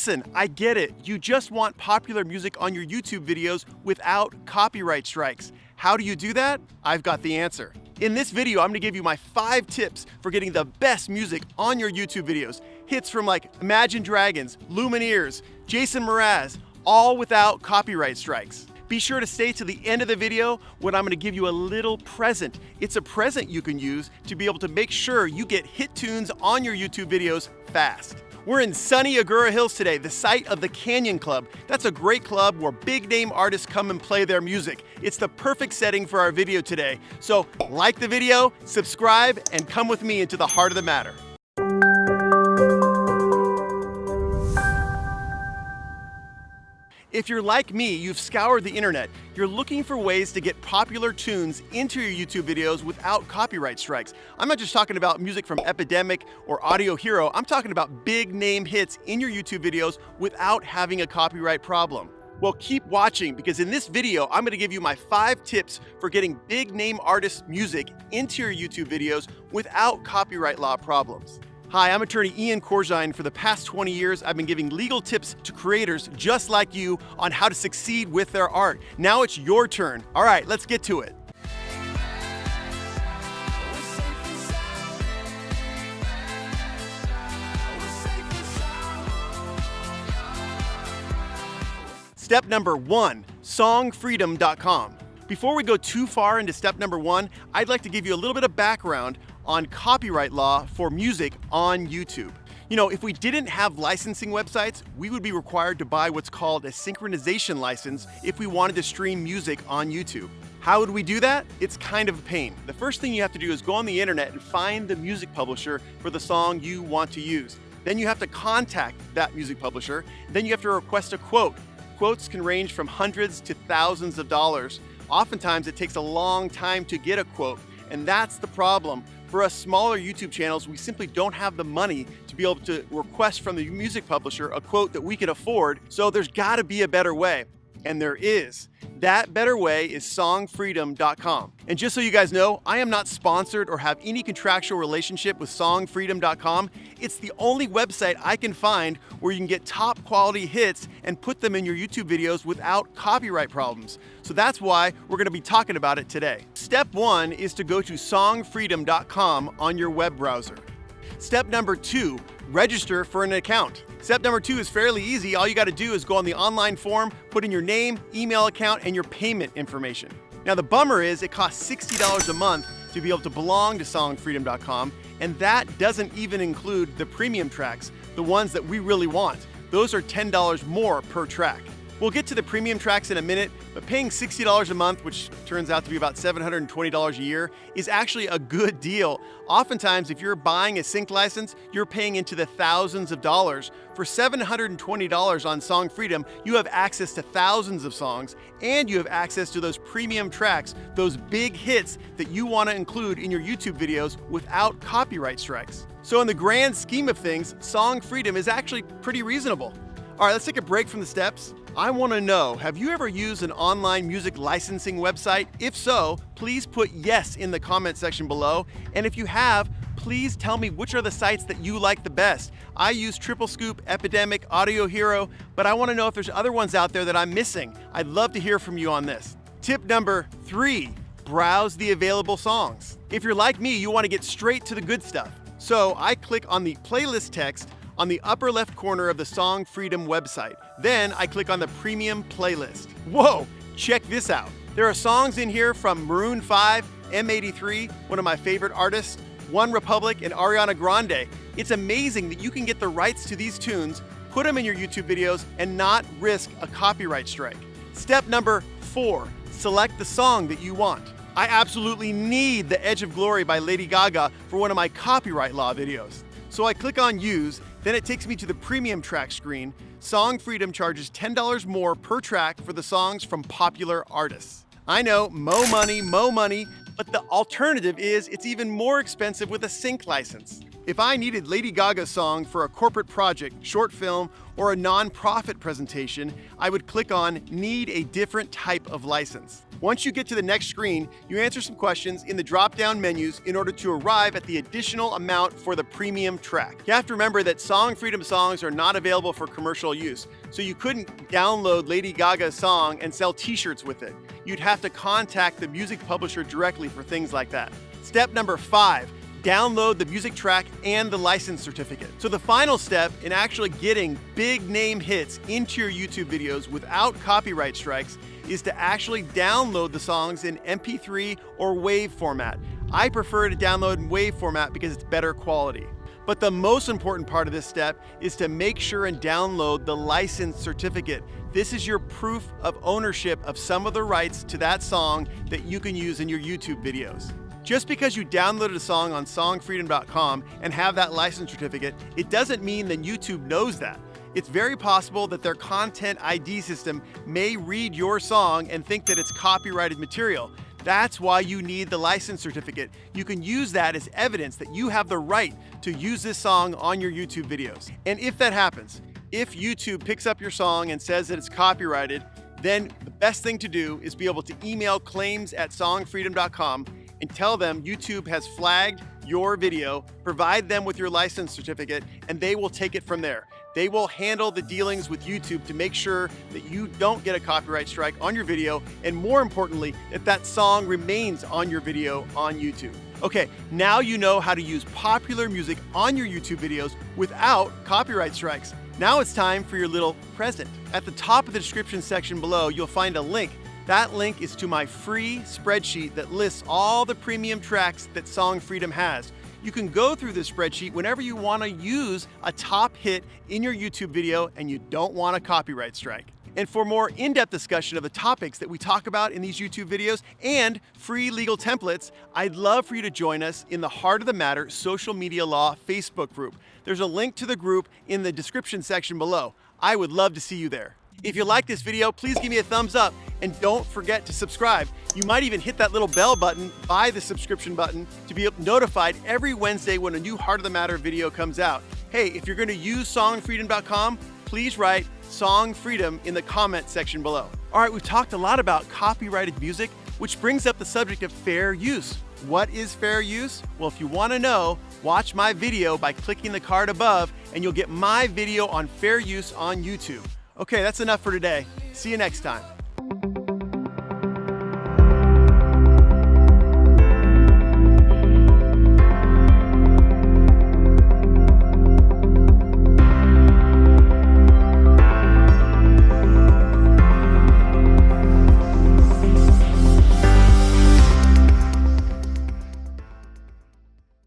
Listen, I get it. You just want popular music on your YouTube videos without copyright strikes. How do you do that? I've got the answer. In this video, I'm gonna give you my 5 tips for getting the best music on your YouTube videos. Hits from like Imagine Dragons, Lumineers, Jason Mraz, all without copyright strikes. Be sure to stay to the end of the video when I'm gonna give you a little present. It's a present you can use to be able to make sure you get hit tunes on your YouTube videos fast. We're in sunny Agoura Hills today, the site of the Canyon Club. That's a great club where big name artists come and play their music. It's the perfect setting for our video today. So like the video, subscribe, and come with me into the heart of the matter. If you're like me, you've scoured the internet. You're looking for ways to get popular tunes into your YouTube videos without copyright strikes. I'm not just talking about music from Epidemic or Audio Hero. I'm talking about big name hits in your YouTube videos without having a copyright problem. Well, keep watching because in this video, I'm gonna give you my 5 tips for getting big name artists' music into your YouTube videos without copyright law problems. Hi, I'm attorney Ian Corzine. For the past 20 years, I've been giving legal tips to creators just like you on how to succeed with their art. Now it's your turn. All right, let's get to it. Step number 1, songfreedom.com. Before we go too far into step number 1, I'd like to give you a little bit of background on copyright law for music on YouTube. You know, if we didn't have licensing websites, we would be required to buy what's called a synchronization license if we wanted to stream music on YouTube. How would we do that? It's kind of a pain. The first thing you have to do is go on the internet and find the music publisher for the song you want to use. Then you have to contact that music publisher. Then you have to request a quote. Quotes can range from hundreds to thousands of dollars. Oftentimes it takes a long time to get a quote, and that's the problem. For us smaller YouTube channels, we simply don't have the money to be able to request from the music publisher a quote that we can afford, so there's gotta be a better way. And there is. That better way is songfreedom.com. And just so you guys know, I am not sponsored or have any contractual relationship with songfreedom.com. It's the only website I can find where you can get top quality hits and put them in your YouTube videos without copyright problems. So that's why we're gonna be talking about it today. Step 1 is to go to songfreedom.com on your web browser. Step number 2, register for an account. Step number 2 is fairly easy. All you gotta do is go on the online form, put in your name, email account, and your payment information. Now the bummer is it costs $60 a month to be able to belong to songfreedom.com, and that doesn't even include the premium tracks, the ones that we really want. Those are $10 more per track. We'll get to the premium tracks in a minute, but paying $60 a month, which turns out to be about $720 a year, is actually a good deal. Oftentimes, if you're buying a sync license, you're paying into the thousands of dollars. For $720 on Song Freedom, you have access to thousands of songs, and you have access to those premium tracks, those big hits that you want to include in your YouTube videos without copyright strikes. So in the grand scheme of things, Song Freedom is actually pretty reasonable. All right, let's take a break from the steps. I want to know, have you ever used an online music licensing website? If so, please put yes in the comment section below. And if you have, please tell me which are the sites that you like the best. I use Triple Scoop, Epidemic, Audio Hero, but I want to know if there's other ones out there that I'm missing. I'd love to hear from you on this. Tip number 3, browse the available songs. If you're like me, you want to get straight to the good stuff. So I click on the playlist text on the upper left corner of the Song Freedom website. Then I click on the premium playlist. Whoa, check this out. There are songs in here from Maroon 5, M83, one of my favorite artists, One Republic, and Ariana Grande. It's amazing that you can get the rights to these tunes, put them in your YouTube videos, and not risk a copyright strike. Step number 4, select the song that you want. I absolutely need The Edge of Glory by Lady Gaga for one of my copyright law videos. So I click on Use, then it takes me to the premium track screen. Song Freedom charges $10 more per track for the songs from popular artists. I know, mo money, but the alternative is it's even more expensive with a sync license. If I needed Lady Gaga's song for a corporate project, short film, or a non-profit presentation, I would click on Need a Different Type of License. Once you get to the next screen, you answer some questions in the drop-down menus in order to arrive at the additional amount for the premium track. You have to remember that Song Freedom songs are not available for commercial use, so you couldn't download Lady Gaga's song and sell t-shirts with it. You'd have to contact the music publisher directly for things like that. Step number 5. Download the music track and the license certificate. So the final step in actually getting big name hits into your YouTube videos without copyright strikes is to actually download the songs in MP3 or WAV format. I prefer to download in WAV format because it's better quality. But the most important part of this step is to make sure and download the license certificate. This is your proof of ownership of some of the rights to that song that you can use in your YouTube videos. Just because you downloaded a song on songfreedom.com and have that license certificate, it doesn't mean that YouTube knows that. It's very possible that their content ID system may read your song and think that it's copyrighted material. That's why you need the license certificate. You can use that as evidence that you have the right to use this song on your YouTube videos. And if that happens, if YouTube picks up your song and says that it's copyrighted, then the best thing to do is be able to email claims@songfreedom.com and tell them YouTube has flagged your video, provide them with your license certificate, and they will take it from there. They will handle the dealings with YouTube to make sure that you don't get a copyright strike on your video, and more importantly, that that song remains on your video on YouTube. Okay, now you know how to use popular music on your YouTube videos without copyright strikes. Now it's time for your little present. At the top of the description section below, you'll find a link. That link is to my free spreadsheet that lists all the premium tracks that Song Freedom has. You can go through this spreadsheet whenever you want to use a top hit in your YouTube video and you don't want a copyright strike. And for more in-depth discussion of the topics that we talk about in these YouTube videos and free legal templates, I'd love for you to join us in the Heart of the Matter Social Media Law Facebook group. There's a link to the group in the description section below. I would love to see you there. If you like this video, please give me a thumbs up and don't forget to subscribe. You might even hit that little bell button by the subscription button to be notified every Wednesday when a new Heart of the Matter video comes out. Hey, if you're going to use songfreedom.com, please write Song Freedom in the comment section below. All right, we've talked a lot about copyrighted music, which brings up the subject of fair use. What is fair use? Well, if you want to know, watch my video by clicking the card above and you'll get my video on fair use on YouTube. Okay, that's enough for today. See you next time.